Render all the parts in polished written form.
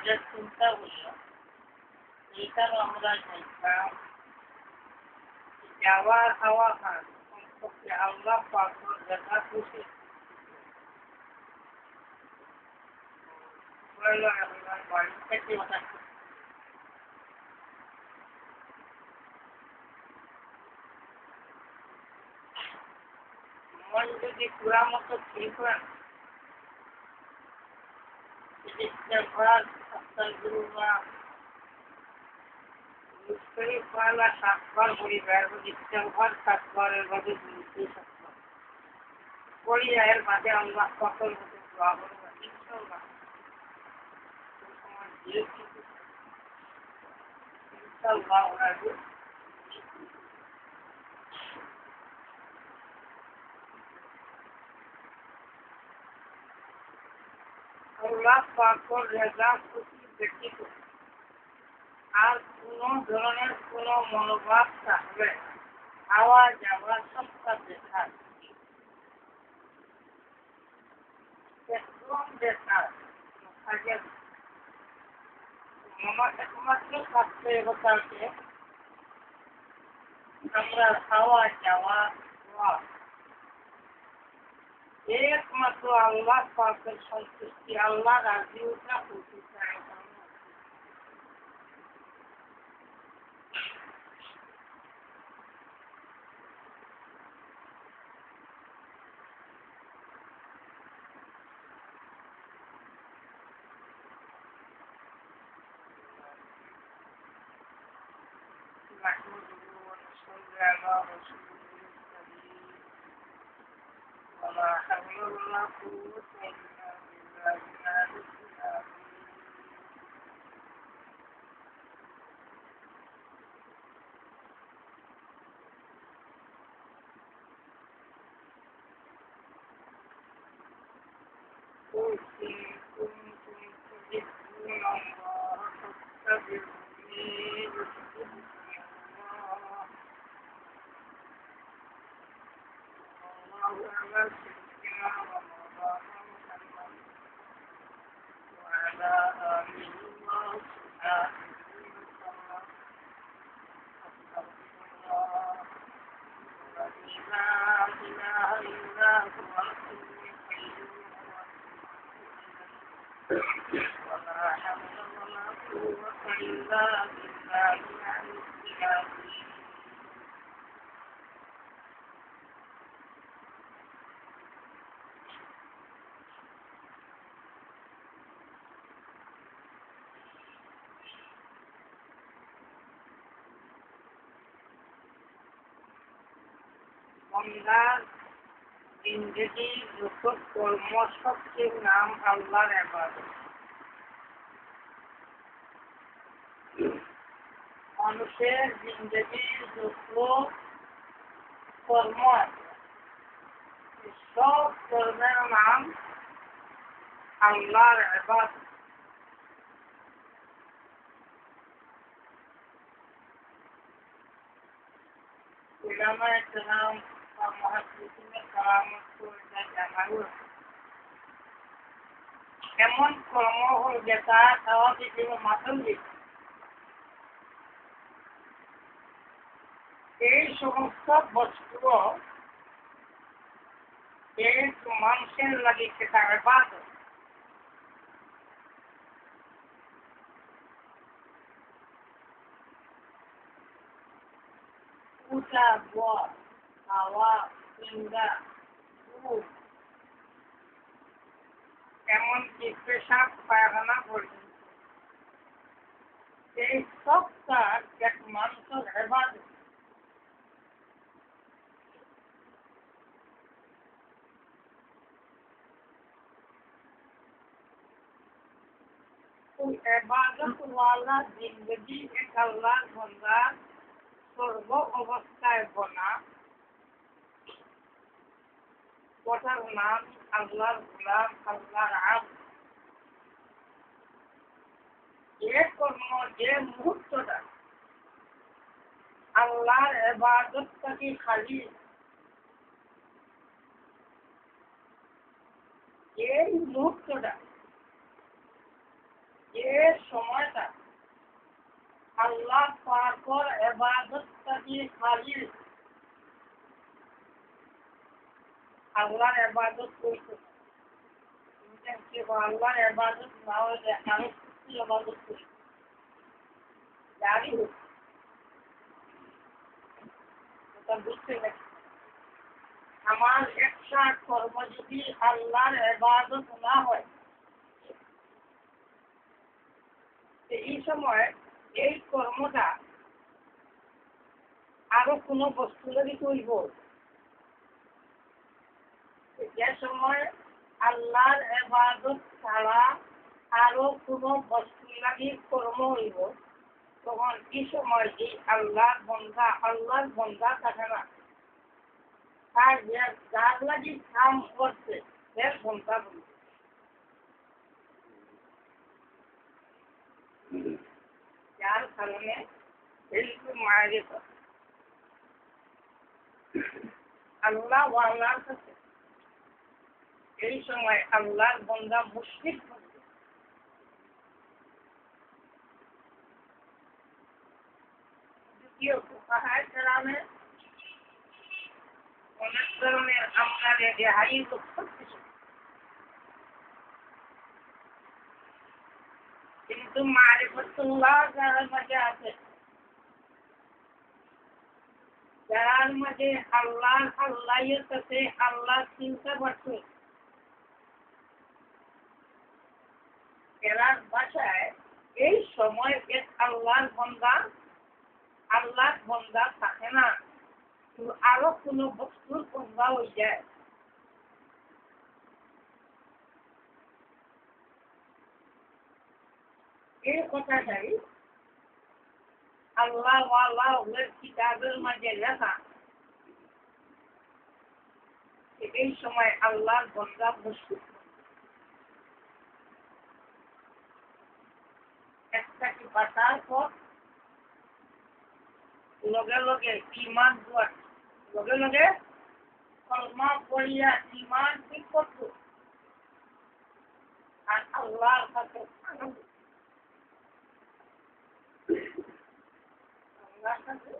কাজের চিন্তা হইল এইটারও আমরা দেখলাম যাওয়ার হাওয়া খান সম্পর্কে আল্লাহ পাগল দেখা খুশি বাড়ি থেকে ওটা মন যদি পুরা মতো ঠিক হয় ইস্তেগফার আস্তাগফিরুল্লাহ মুশকিল পালা 7 বার পড়িবার ইস্তেগফার 7 বারের বাদে 200 বার পড়ি এর বাদে আল্লাহ পাকের কাছে দোয়া করব ইনশাআল্লাহ ইনশাআল্লাহ আল্লাহ পাকের রেজা খুশি ব্যতীত আর কোনো ধরনের কোনো মনোভাব থাকলে আওয়া যাওয়া সবটা বেকার একদম বেকার কাজের একমাত্র থাকতে হতাকে আমরা খাওয়া যাওয়া একমাত্র আল্লাহ পাকের সন্তুষ্টি আল্লাহ রাজি উঠা খুশি চায় ولا حول ولا قوة إلا بالله العلي العظيم قل إن كنتم تحبون الله فاتبعوني يحببكم الله والله على سيدنا ومولانا محمد وعلى آله وصحبه وسلم أستغفر الله الذي لا إله إلا هو الحي القيوم ولا حول ولا قوة إلا بالله العلي العظيم বান্দার জিন্দেগি যত কর্ম সবচেয়ে নাম আল্লাহর ইবাদত মানুষের জিন্দেগির যত কর্ম সব কর্মের নাম আল্লাহর ইবাদত উলামায়ে কেরাম এমন কর্ম হল যেটা খাওয়া বিভিন্ন মাথন দিচ্ছে এই সমস্ত বস্তু এই মানুষের লাগে সেটা ইবাদত উঠা বয়া খাওয়া চিন্তা দুধ এমনকি পেশাব পায়খানা পর্যন্ত এই সবটা এক মানুষের ইবাদত इबादत वाला जिंदगी एक अल्लाह बंदा सर्व अवस्थाয় বনা ওটার নাম আল্লাহর গোলাম আল্লাহর আব্দ যে কর্ম যে মুহূর্তটা আল্লাহর ইবাদতটাকে খালি এই মুহূর্তটা যে খালি আল্লাহর ইবাদত করতে কেউ আল্লাহর ইবাদত না হলে আমি কি ইবাদত করি জানি ওটা বুঝতে পারি আমার একটা কর্ম যদি আল্লাহর ইবাদত না হয় এই সময় এই কর্মটা আরো কোনো বস্তু যদি করব যে সময় আল্লাহর ইবাদত ছাড়া আরো কোনো বস্তু লাগি কর্ম হইব তখন এই সময় এই আল্লাহর বন্ধা থাকে না তার যার লাগি কাম করছে এর বন্ধা বলবে যার কারণে মায়ের আল্লাহ আল্লাহর কাছে এই সময় আল্লাহর বন্ধা মুশরিক হচ্ছে দ্বিতীয় ফুকাহায়ে কেরামে অনেক ধরনের আমরা রেহাই করতেছি কিন্তু মারিফাতুল্লাহ যার মাঝে আছে যার মাঝে আল্লাহের কাছে আল্লাহ চিন্তা করছে এরার ভাষায় এই সময় এক আল্লাহর বন্দা থাকে না আরো কোনো বস্তুর বন্দা হয়ে যায় এই কথাটাই আল্লাহর কিতাবের মাঝে লেখা এই সময় আল্লাহর বন্দা মুশরিক একটা কি বাতার পর লগে লগে ঈমান দুয়ার লগে লগে কলমা পড়িয়া ঈমান ঠিক করত আর আল্লাহর কাছে আল্লাহর কাছে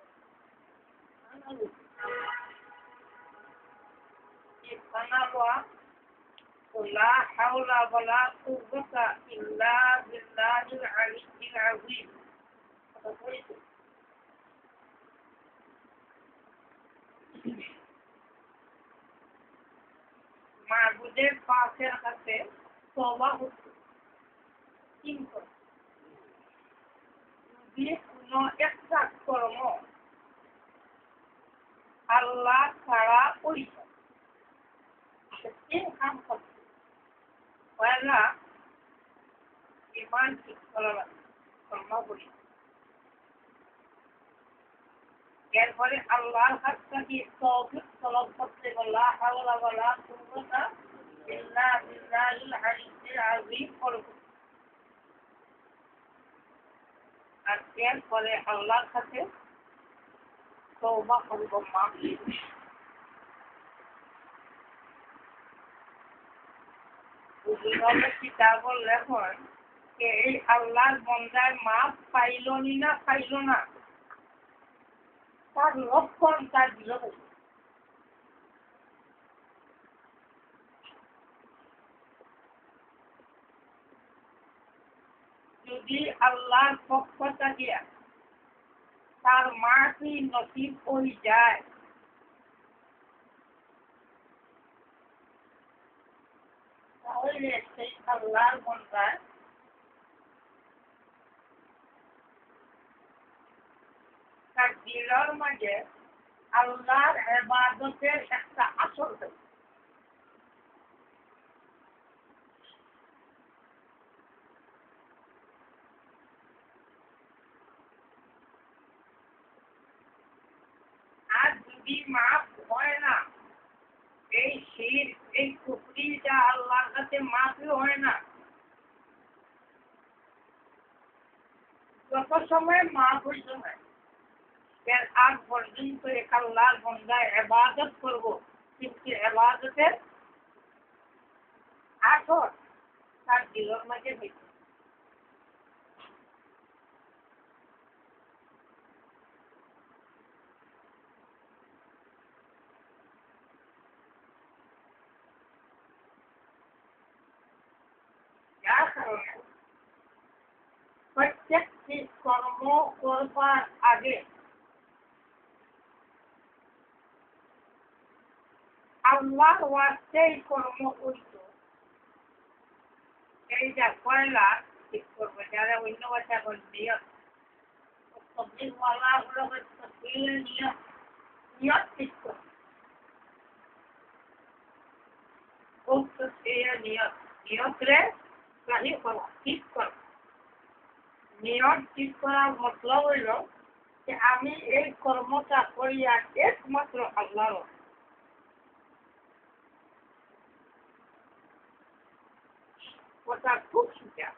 لا حول ولا قوة إلا بالله العلي العظيم মাহবুদের পাশের কাছে তওবা হচ্ছে কিন্তু যদি কোনো একটা কর্ম আল্লাহ ছাড়া ওই কাম করছে পয়লা ঈমান ঠিক করা কর্ম করি এরপরে আল্লাহর কাছ থেকে তৌফিক তলব করতে লা হাওলা ওয়ালা কুওয়াতা ইল্লা বিল্লাহিল আলিয়্যিল আযীম করব আর এরপরে আল্লাহর কাছে তওবা করব মাফি কিতাবুল লেখন এই আল্লাহর বন্দায় মাফ পাইল না পাইল না তার লক্ষণ তার দিল যদি আল্লাহর পক্ষ থেকে তার মাফি নসিব হয়ে যায় তাহলে সেই আল্লাহর বন্দায় তার দিলের মাঝে আল্লাহর ইবাদতের একটা আসর থাকে আর যদি মাফ হয় না এই শিরক এই কুফরি যা আল্লাহর কাছে মাফি হয় না যত সময় মাফ হইতে হয় এর আগ পর্যন্ত এক আল্লাহর বন্দায় ইবাদত করব কিন্তু ইবাদতের আসর তার দিলের মাঝে হইতে ধরনের। প্রত্যেকটি কর্ম করবার আগে আল্লাহর ওয়াস্তেই কর্ম করত। এই যা পয়লা ঠিক করবে, যারা অন্য ভাষা করে নিয়ত তবলিগওয়ালা গুলো নিয়ত নিয়ত ঠিক করবে। নিয়তরে সহি করা, ঠিক করা। নিয়ত ঠিক করার মতলব হইল যে আমি এই কর্মটা করিয়া একমাত্র আল্লাহর। কথা খুব সোজা,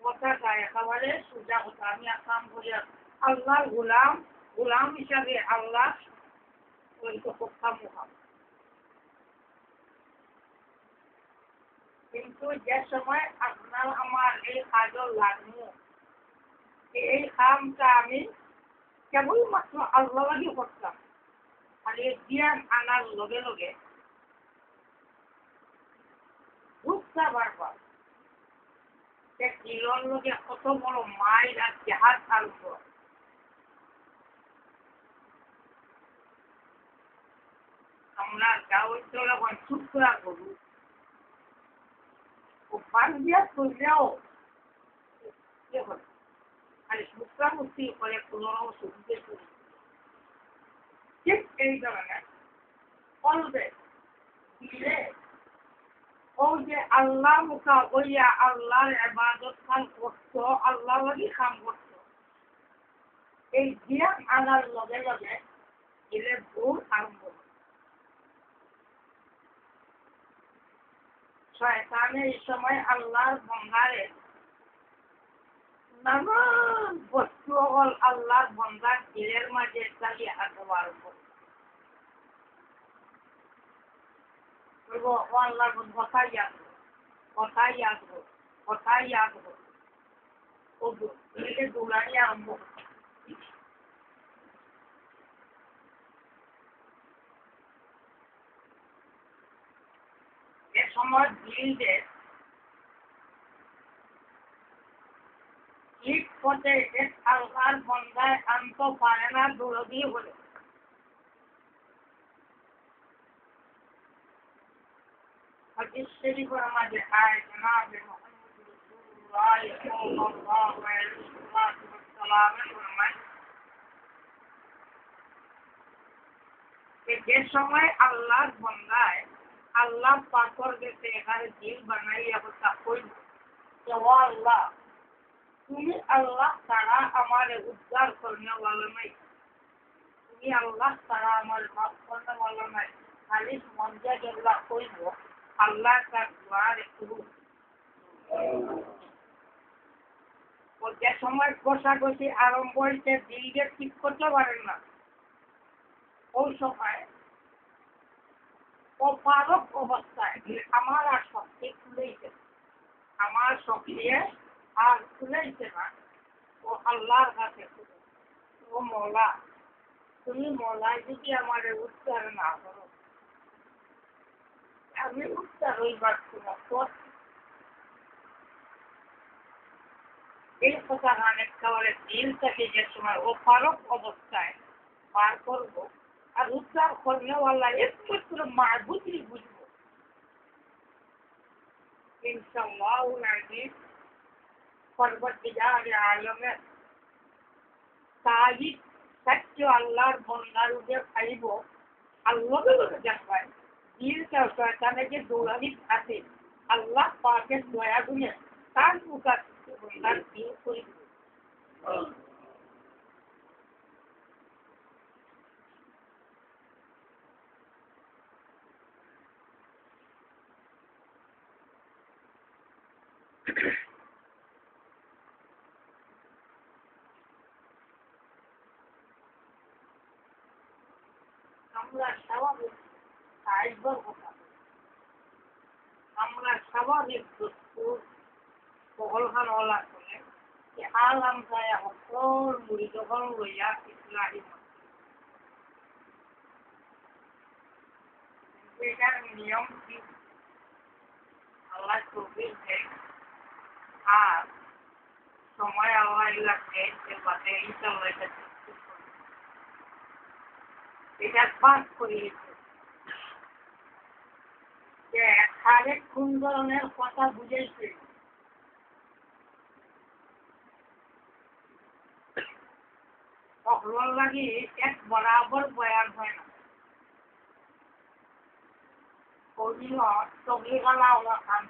কথাটা একেবারে সোজা কথা। আমি আসাম করি আল্লাহর গোলাম, গোলাম হিসাবে আল্লাহ মুখাম। কিন্তু যে সময় আপনার আমার এই কাজল লাগবো, এই কামটা আমি কেবলমাত্র আল্লাহ লাগি করতাম। আর এই জ্ঞান আনার লগে লগে রূপটা বারবার কিলোর লগে কত বড় মাইল আর জাহাজ আরম্ভ। আমরা গাঁও যখন চুপ করা করবো ও পান দিয়া করলেও আর মুক্তি করে কোনো সুবিধে করি। ঠিক এই ধরনের অলবে দিলে ও যে আল্লাহ মুখা হইয়া আল্লাহর ইবাদত খান করতো, আল্লাহ লাগি কাম করতো, এই জ্ঞান আনার লগে লগে দিলে ভুল আরম্ভ। শয়তানে এই সময় আল্লাহর বন্দারে নানান বস্তু হল আল্লাহর বন্দার দিলের মাঝে চালিয়ে আসবো আরম্ভ। বলবো ও আল্লাহর কথাই আসবো, কথাই আসবো, কথাই আসবো। ও দিলে দৌড়ানি আরম্ভ। এ সময় দিলদের ঠিক পথে এক আল্লাহর বন্দায় আনতে পারে না দৌড়ি বলে। হাদিস শরীফের মাঝে আয় জনাবে মুহাম্মদ রাসূলুল্লাহ সাল্লাল্লাহু আলাইহি ওয়াসাল্লাম ফরমায় যে সময় আল্লাহর বন্দায় আল্লাহ পাকর গেছে এখানে দিল বানাইয়া কথা কইল যে ও আল্লাহ, তুমি আল্লাহ ছাড়া আমার উদ্ধার করনে वाला নাই, তুমি আল্লাহ ছাড়া আমার মাফ করনে वाला নাই। খালি মনজা যেগুলা কইব আল্লাহ তার দুয়ার একটু যে সময় কষাকষি আরম্ভ হয়েছে দিলকে ঠিক করতে পারেন না, ওই সময় অপারক অবস্থায় আমার আর শক্তি খুলেইছে, আমার শক্তি আর খুলেইছে না। ও আল্লাহর কাছে ও মৌলা, তুমি মৌলায় যদি আমার উদ্ধার না করো, আমি উদ্ধার হইবার তোমার এই কথা একেবারে দিল থেকে যে সময় অপারক অবস্থায় পার করবো আর উদ্ধার করনেওয়ালা একমাত্র মাহবুবই বুঝবো। ইনশাআল্লাহুল আযীম পরবর্তীকালে আলমের তাজিদ সত্য আল্লাহর বন্দার উপরে খাইব। আল্লাহ দেখবেন দিলটা শয়তানে যে দৌড়ানি আছে আল্লাহ পাকের দয়া গুণে তার মুখার বন্দার দিল করিব। আমরা স্বাভাবিক আইবার কথা, আমরা স্বাভাবিক দস্তুর বহলখান ওলা করে যে আলাম যায় সকল মুড়ি যখন লইয়া ইসলামী এটার নিয়ম কি আল্লাহ তৌফিক দেয়। সময় লাগবে বাদে ইনশাআল্লাহ এটা পাস করিয়েছে যে আরেক কোন ধরনের কথা বুঝেছে তখন লাগি এক বরাবর বয়ান হয় না ওইদিন তবলিগালা ওরা কাম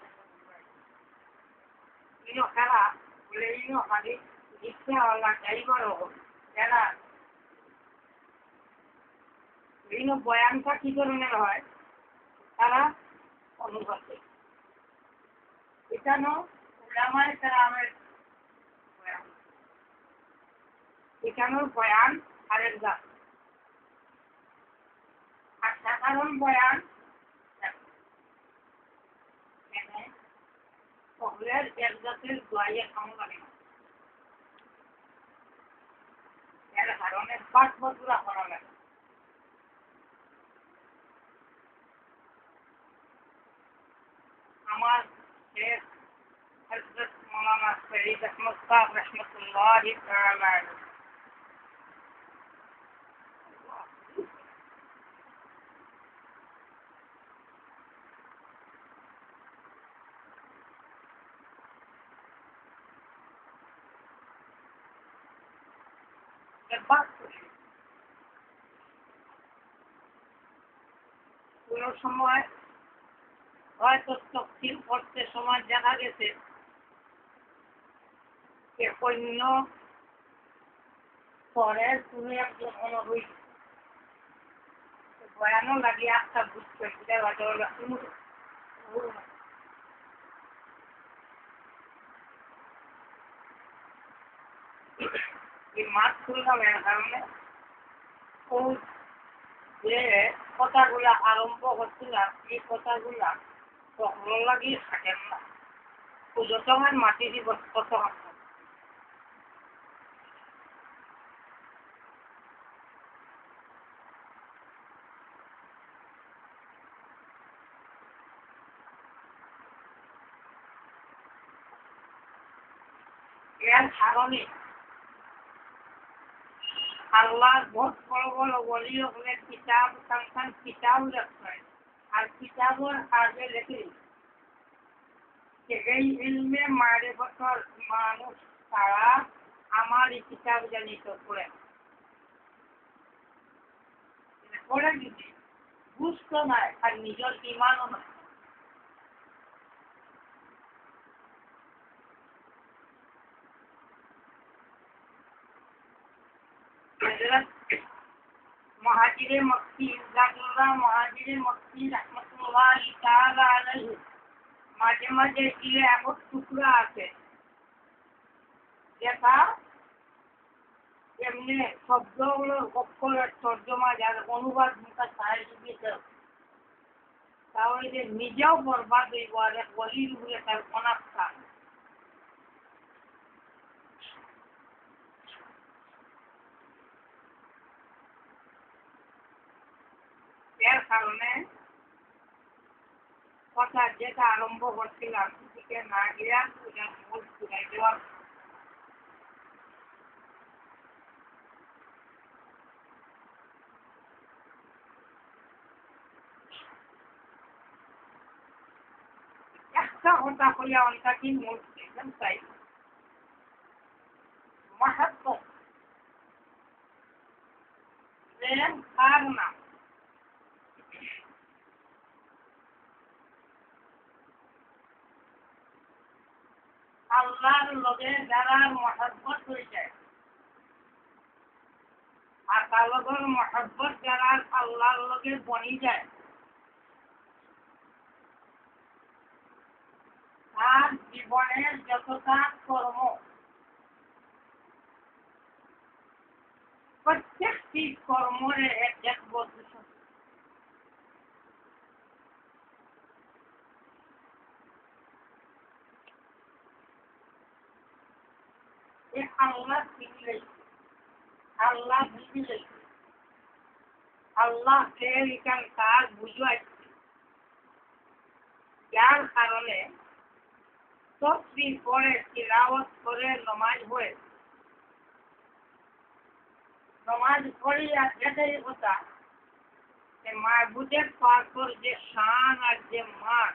ইনো খেলা বলে ইনো খালি ইচ্ছা আল্লাহ চাইবারও এরা ইনো বয়ানটা কি ধরনের হয় তারা অনুভূতি এখানেও উলামায়ে কেরামের বয়ান এখানেও বয়ান আরেক জাত আর সাধারণ বয়ান সকলের এক জাতের দোয়াইয়ে খাওয়া লাগে না এর কারণে ৫ বছর করা লাগে আমার শেখ হযরত মাওলানা সৈয়দ আহমদ সাহেব রাহমাতুল্লাহি তাআলা কোনো সময় হয়তো তফসিল পড়তে সময় দেখা গেছে যে অন্য পরের কোনো একজন অনুভূতি বয়ানও লাগিয়ে একটা বুঝতে এই মাছ খুললাম এর কারণে ও যে কথাগুলা আরম্ভ হচ্ছিলাম এই কথাগুলা তখন লাগিয়ে থাকেন না ও যতক্ষণ মাটি দিব ততক্ষণ এর কারণে আল্লাহ বহুত বড় বড় ওলি হলে কিতাব সংখ্যান কিতাব লেখেন আর কিতাবের আগে লেখে যে এই ইলমে মারিফতের মানুষ তারা আমার এই কিতাব জানিত পড়ে পড়ে যদি বুঝতো নয় আর নিজের ইমানও নয় মহাজিরে মক্কি ইজাদুল্লাহ মহাজিরে মক্কি রাহমাতুল্লাহি তাআলা আলাইহি মাঝে মাঝে দিলে এমন টুকরা আছে যেটা এমনি শব্দগুলোর অক্ষরের তর্জমা যার অনুবাদ মুখা সাহেব দিয়েছে তাহলে যে নিজেও বরবাদ হইব আর এক ওলির উপরে তার অনাস্থা এর কারণে কথা যেটা আরম্ভ করছিলাম সেদিকে না গিয়া ওটা মূল ঘুরাই দেওয়া একটা কথা হইয়া অনেকটি মূল দেখলাম তাই মহাব্বত প্রেম কার নাম আল্লাহর লগে যারা মহব্বত হয়ে যায় আর তার লগের মহব্বত যারা আল্লাহর লগে বনি যায় তার জীবনের যতটা কর্ম প্রত্যেকটি কর্মের এক বস্তু আল্লাহ শিখলেই আল্লাহ বুঝলেই আল্লাহ এখান তার বুঝাই যার কারণে তসবিহ পড়ে তিলাওয়াত করে নমাজ পড়ে নমাজ পড়িয়া এটাই কথা যে মাহবুদের পাকর যে শান আর যে মান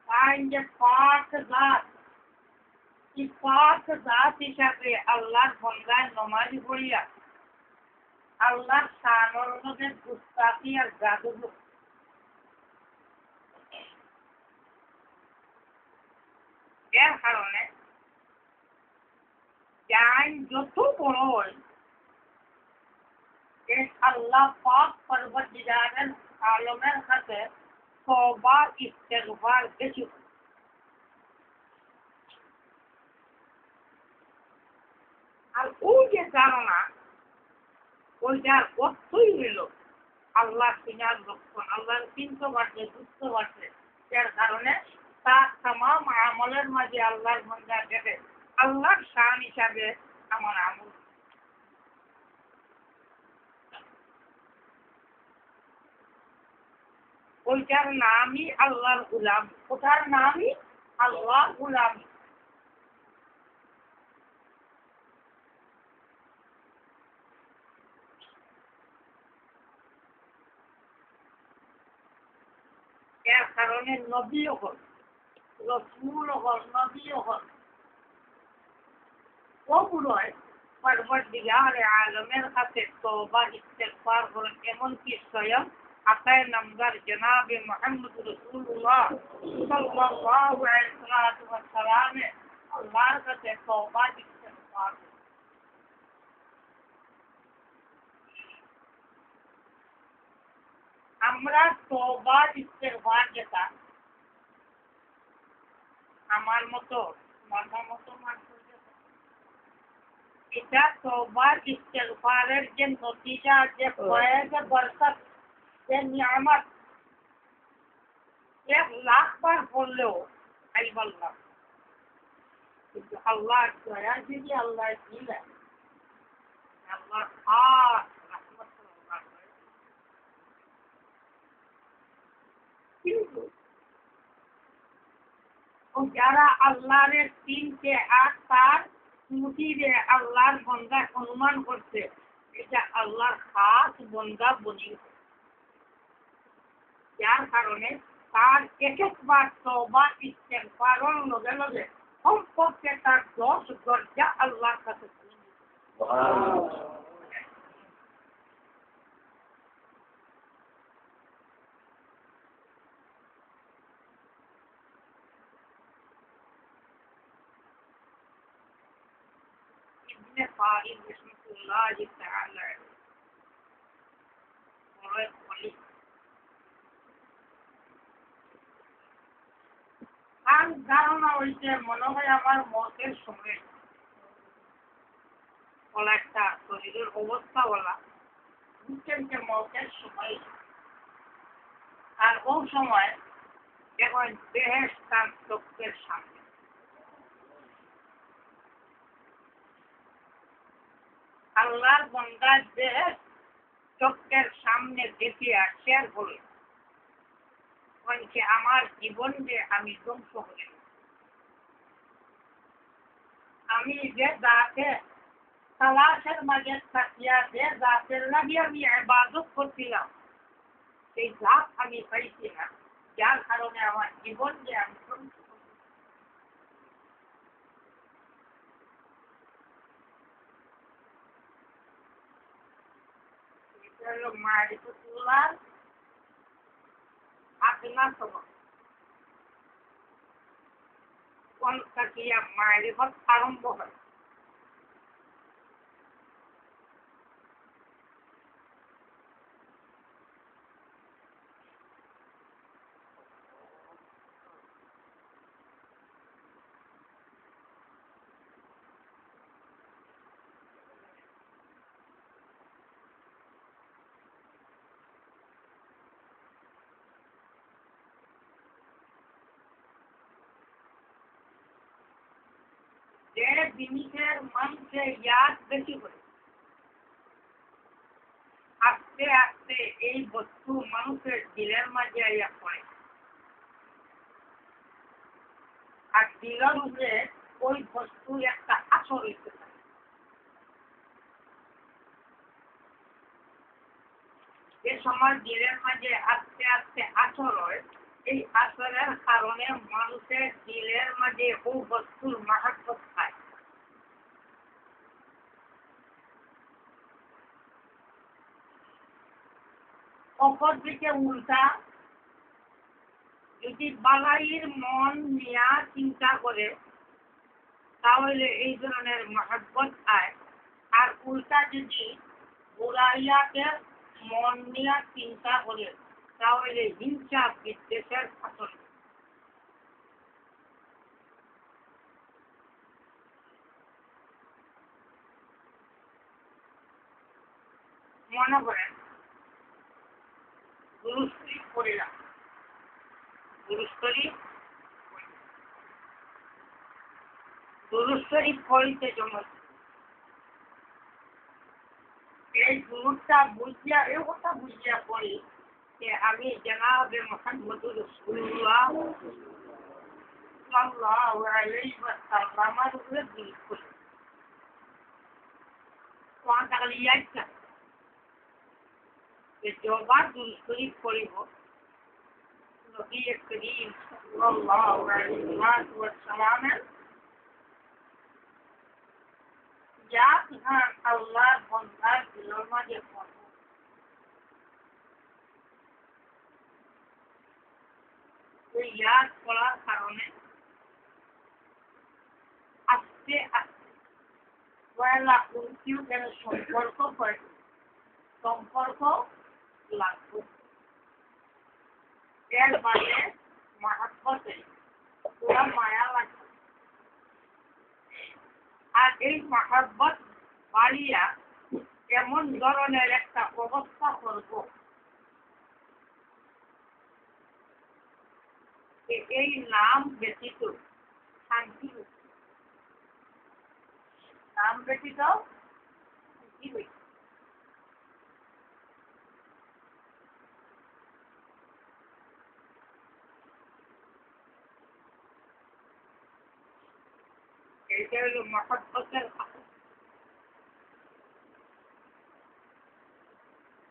তাই যে পাক জাত এই পাক জাত হিসাবে আল্লাহর বন্দায় নমাজ পড়িয়া আল্লাহর শানের মধ্যে গুস্তাখি আর জাদু এর কারণে জ্ঞান যত বড় হয় আল্লাহ পাক পরবর্তীকারের আলমের কাছে তওবা ইস্তেগফার বেশি আর ওই যে ধারণা ওইটার অর্থই হইল আল্লাহ চিনার লক্ষণ আল্লাহর চিনতে পারছে বুঝতে পারছে যার কারণে তার তামাম আমলের মাঝে আল্লাহর মন্দা দেখে আল্লাহর শান হিসাবে আমার আমল ওইটার নামই আল্লাহর গুলাম ওটার নামই আল্লাহ গুলাম এর কারণে নবীও হল রসুল হল নবীও হল ওগুলোয় পরবর্তীকারে আলমের কাছে তওবা ইস্তেগফার করেন এমনকি স্বয়ং আকায়ে নামদার জনাবে মুহাম্মদ রাসূলুল্লাহ সাল্লাল্লাহু আলাইহি ওয়াসাল্লাম আল্লাহর কাছে তওবা ইস্তেগফার আমরা তওবা ইস্তেগফার যেটা আমার মতো মাথা মতো মানুষ এটা তওবা ইস্তেগফারের যে নতিজা যে ফয়েজে বরকত যে নিয়ামত 1,00,000 বার বললেও আইবাল্লাহ কিন্তু আল্লাহ দয়া যদি আল্লাহ দিলেন আল্লাহ খাস রহমত কিন্তু যারা আল্লাহর চিনতে আর তার মুটিরে আল্লাহর বন্দা অনুমান করছে এটা আল্লাহর খাস বন্দা বনি যার কারণে তার এক একবার তওবা ইস্তেগফারের লগে লগে সম্পর্কে তার 10 দরজা আল্লাহর কাছে ইবনে ফারিদ রাহমাতুল্লাহ তাআলা বলেন আর ধারণা হইছে মনে হয় আমার মতের সময় বলা একটা শরীরের অবস্থা বলা বুঝছেন যে মতের সময় আর ওই সময় এখন দেহের তার চোখের সামনে আল্লাহর বন্দার দেহের চোখের সামনে দেখে শেয়ার করে বলছে আমার জীবন যে আমি ধ্বংস হয়ে আমি যে জাতে তালাশের মাঝে থাকিয়া যে জাতের লাগে আমি ইবাদত করছিলাম সেই জাত আমি পাইছি না যার কারণে আমার জীবন যে আমি ধ্বংস এটা হলো মারিফাতুল্লাহ আদনা সবক কোন তাকিয়া মারিফত আরম্ভ হয় যে জিনিসের মানুষে ইয়াদ বেশি করে আস্তে আস্তে এই বস্তু মানুষের দিলের মাঝে আইয়া পড়ে আর দিলের উপরে ওই বস্তু একটা আসর হইতে পারে সময় দিলের মাঝে আস্তে আস্তে আসর হয়, এই আসরের কারণে মানুষের দিলের মাঝে ও বস্তুর মাহাত্ম্য পায়। অপরদিকে উল্টা, যদি বালাইয়ের মন নিয়া চিন্তা করে তাহলে এই ধরনের মহব্বত আয়, আর উল্টা যদি বুড়াইয়াকে মন নিয়া চিন্তা করে তাহলে হিংসা বিদ্বেষের ফসল। মনে করেন গুরুস্ত্রী করিলাম, গুরুস্ত্রী পড়িতে জমা, এই গুরুটা বুঝিয়া এই কথা বুঝিয়া পড়ি যে আমি জনাবে মুহাম্মদুর রাসূলুল্লাহ সাল্লাল্লাহু আলাইহি ওয়াসাল্লামের উপরে দিল করি। কোন টাকা লিয়ে আসছে যে জবাব দুরুস্তি করিব নবী করিম সাল্লাল্লাহু আলাইহি ওয়াসাল্লামের যা বিধান আল্লাহর বান্দার দিলের মাঝে পড়ব, এই ইয়াদ করার কারণে আস্তে আস্তে পয়লা উন্তিও যেন সম্পর্ক লাগবে। এর মানে মহাব্বতে পুরা মায়া লাগবে। আর এই মহাব্বত বাড়িয়া এমন ধরনের একটা অবস্থা করব এই নাম ব্যতীত শান্তি, নাম ব্যতীত শান্তি হইবে। এইটা হলো মহাব্বতের আসল।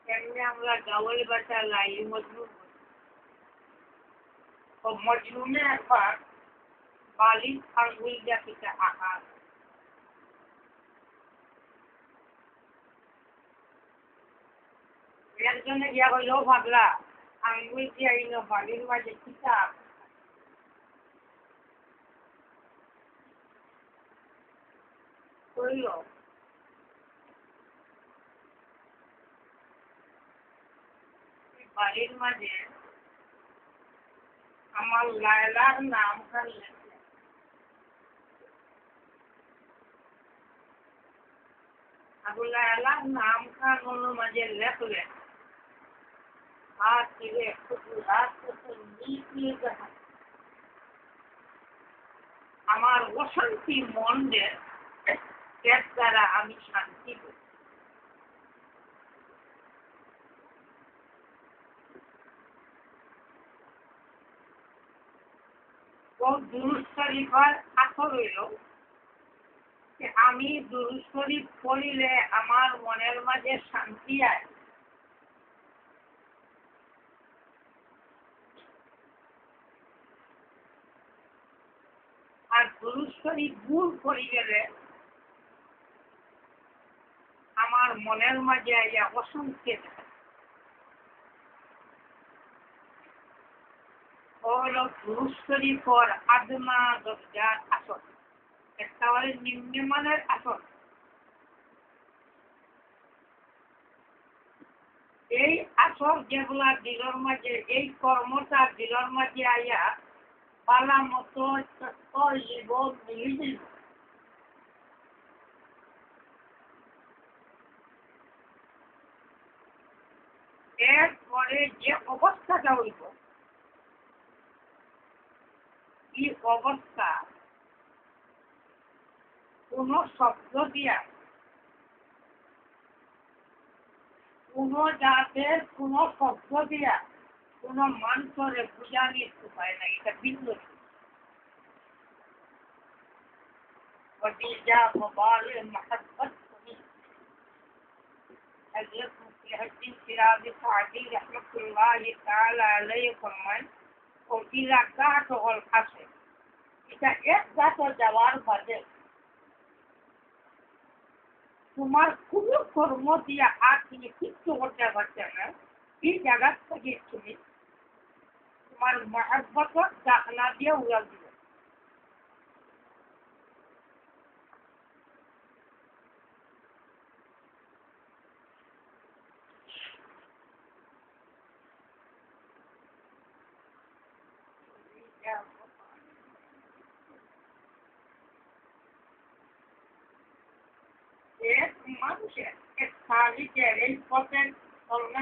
এমনি আমরা গাওয়ালি ভাষা লাইলি মজনু, ও মজনুনে একবার বালিশ আঙ্গুল দিয়া পিতা আকার, একজনে গিয়া কইল ভাবলা আঙ্গুল দিয়া ইন বালির মাঝে পিতা কইল, বাড়ির মাঝে আমার লায়লার নাম খান লেখে। আবু লায়লার নাম খান মাঝে লেখলে হাত থেকে আমার অশান্তি মনের এর দ্বারা আমি শান্তি পাই। দুরূদ শরীফের আসর হইল যে আমি দুরূদ শরীফ পড়িলে আমার মনের মাঝে শান্তি আয়। আর দুরূদ শরীফ ভুল করে গেলে আমার মনের মাঝে আইয়া অশান্তি থাকে। হলো দুরূদ শরীফের আদনা দরজার আসর, একটা হলো নিম্নমানের আসর। এই আসর যেগুলা দিলর মাঝে, এই কর্মটা দিলর মাঝে আইয়া পালা মতো জীবন মিলিয়ে এরপরে যে অবস্থাটা হইব, এই অবস্থা কোন শব্দ দিয়া, কোন জাতের কোন শব্দ দিয়া কোন মানুষরে বুঝানির উপায় নাই। এটা ভিন্ন। হযরত মুফতি সিরাজ সাদি রাহমাতুল্লাহ তাআলা আলাইহি ফরমান ও ইলাকাত হল আছে এটা এক জাত যাওয়ার বাদে তোমার কোনো কর্ম দিয়া আর তুমি কিচ্ছু করতে পারছে না এই জায়গা থেকে তুমি তোমার মহব্বত দাখলা দিয়ে উড়াল দিবে মানুষের এক তারিখের এই পথের চলনে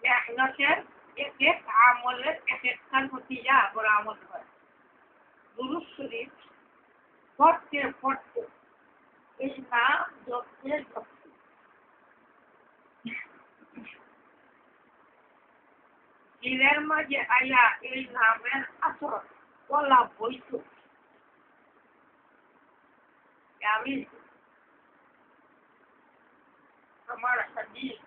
মেহনতের এক এক আমলের এক একটার প্রতি বরামদ হয় দুরূদ শরীফ পড়তে পড়তে এই নাম জপতে জপতে দিলের মাঝে আয়া এই নামের আসর বলা বৈত আমি আমার হাদিস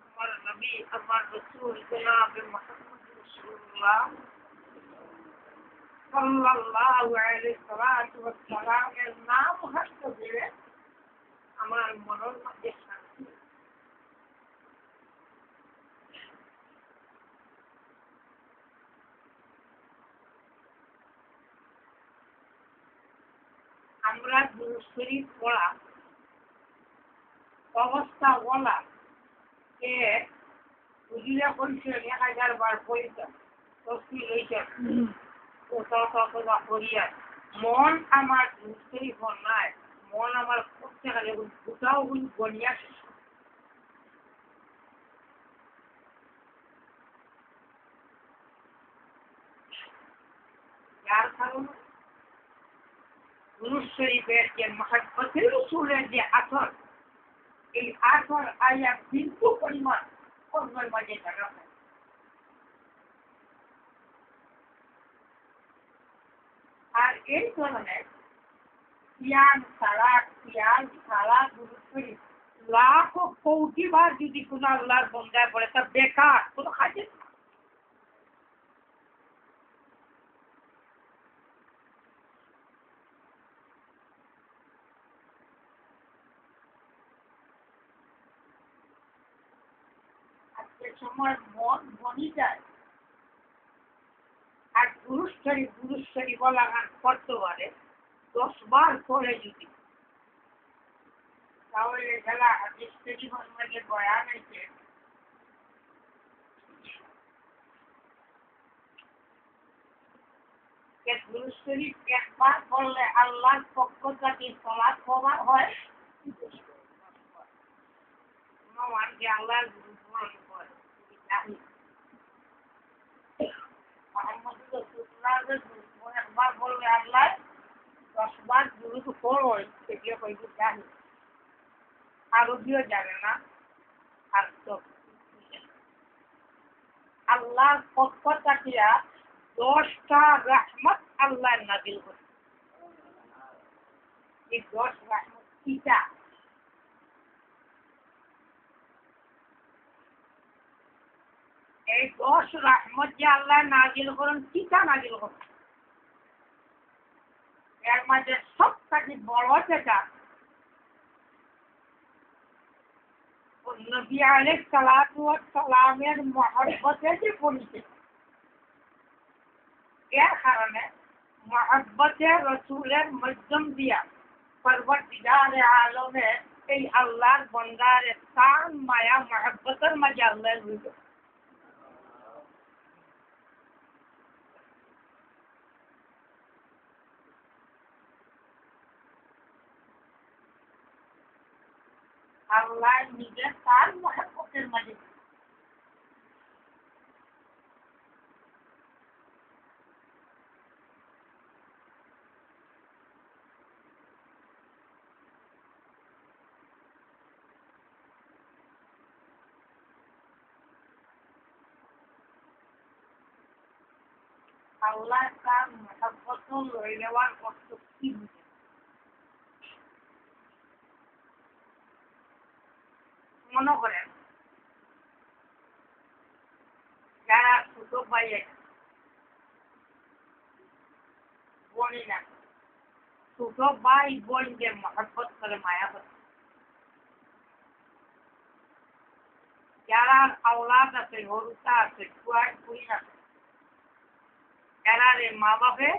আমার নবী আমার রাসূল জনাব মুহাম্মদ রাসূলুল্লাহ সাল্লাল্লাহু আলাইহি ওয়াসাল্লাম এর নাম হাসতে দিলে আমার মনের মধ্যে শান্তি আমরা দুরূদ শরীফ পড়া অবস্থা বলা যে বুঝিয়া করছে 1000 বার পড়িতাম তসবি লইছে মন আমার দুঃখেরই ফল নাই মন আমার করতে গেলে দুটাও গনিয়া শেষ যার কারণে দুরূদ শরীফের যে মহব্বতের রাসূলের যে আসর এই আসর আয়া বিন্দু পরিমাণ কর্মের মাঝে জায়গা হয় আর এই ধরনের সালাত দুরূদ শরীফ লাখো কোটি বার যদি কোনো আল্লাহর বান্দায় পড়ে তা বেকার কোনো কাজে না। আজকের সময় মন বনি যায় আর দুরূদ শরীফ লাগান করতে পারে 10 বার করে যদি তাহলে যারা হাদিস শরীফের মধ্যে বয়ান হয়েছে যে দুরূদ শরীফ একবার পড়লে আল্লাহর পক্ষ থেকে সালাত কবুল হয় মান যে আল্লাহর দুরূদ পড়ে মুহাম্মদ রাসূলুল্লাহ একবার বললে আল্লাহ 10 বার দুরূদ পড়ো সেগুলো কইতে জানি আরবিও জানে না আর তো আল্লাহর পক্ষ থেকে 10টা রহমত আল্লাহ নাযিল করে এই 10 রহমত কিটা এই 10 রহমত যে আল্লাহ নাযিল করেন কিটা নাযিল করেন এর মাঝে সবথেকে বড় যেটা নবী আলাইহিস সালাতু ওয়াস সালামের মহব্বতে যে পরিচয় এর কারণে মহব্বতে রাসূলের মাধ্যম দিয়া পরবর্তীকারে আলমে এই আল্লাহর বান্দার শান মায়া মহব্বতের মাঝে আল্লাহ রইল আল্লাহ নিজের তার মহব্বতের মাঝে আল্লাহ তার মহব্বত লই নেওয়ার কষ্ট কি বুঝে মনে করেন যারা ছোট ভাইয়ের বোনই না ছোট ভাই বোনদের মহব্বত করে মায়া করে যারা আওলাদ আছে হরুতা আছে কুয়ার কুইন আছে এরা রে মা বাপে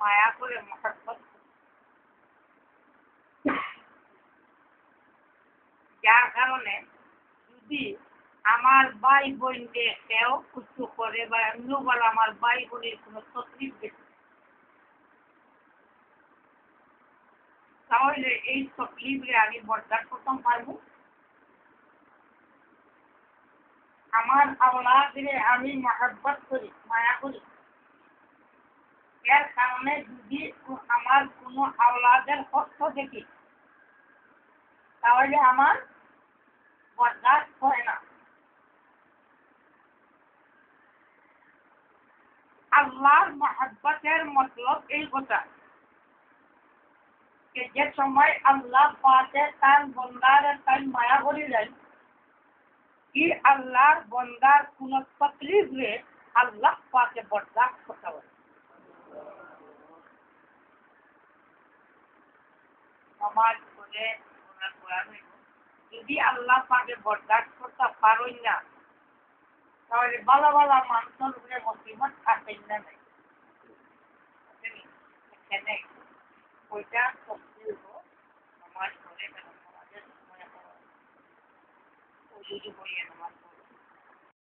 মায়া করে মহব্বত যার কারণে যদি আমার ভাই বোনকে কেউ কিছু করে বা এমনি বলে আমার ভাই বোনের কোনো তকলিফ দেখে তাহলে এই তকলিফে আমি বরদাস্ত করতে পারবো আমার আওলাদে আমি মহব্বত করি মায়া করি এর কারণে যদি আমার কোনো আওলাদের কষ্ট দেখি তাহলে আমার বরদাস্ত হয় না আল্লাহর মহব্বতের মতলব এই কথা যে সময় আল্লাহ পাকে তার বন্দারের তাই মায়া করিলেন কি আল্লাহর বন্দার কোন তকলিফ রে আল্লাহ পাকে বরদাস্ত করতে পারে সমাজ করে যদি আল্লাহ পাকে বরদাস্ত করতে পারই না তাহলে ভালো ভালো মানুষের উপরে মুসিবত আসেন না নাই এখানে ওইটা শক্তি হলো সমাজ করে সমাজের সময় যদি বইয়ে নামাজ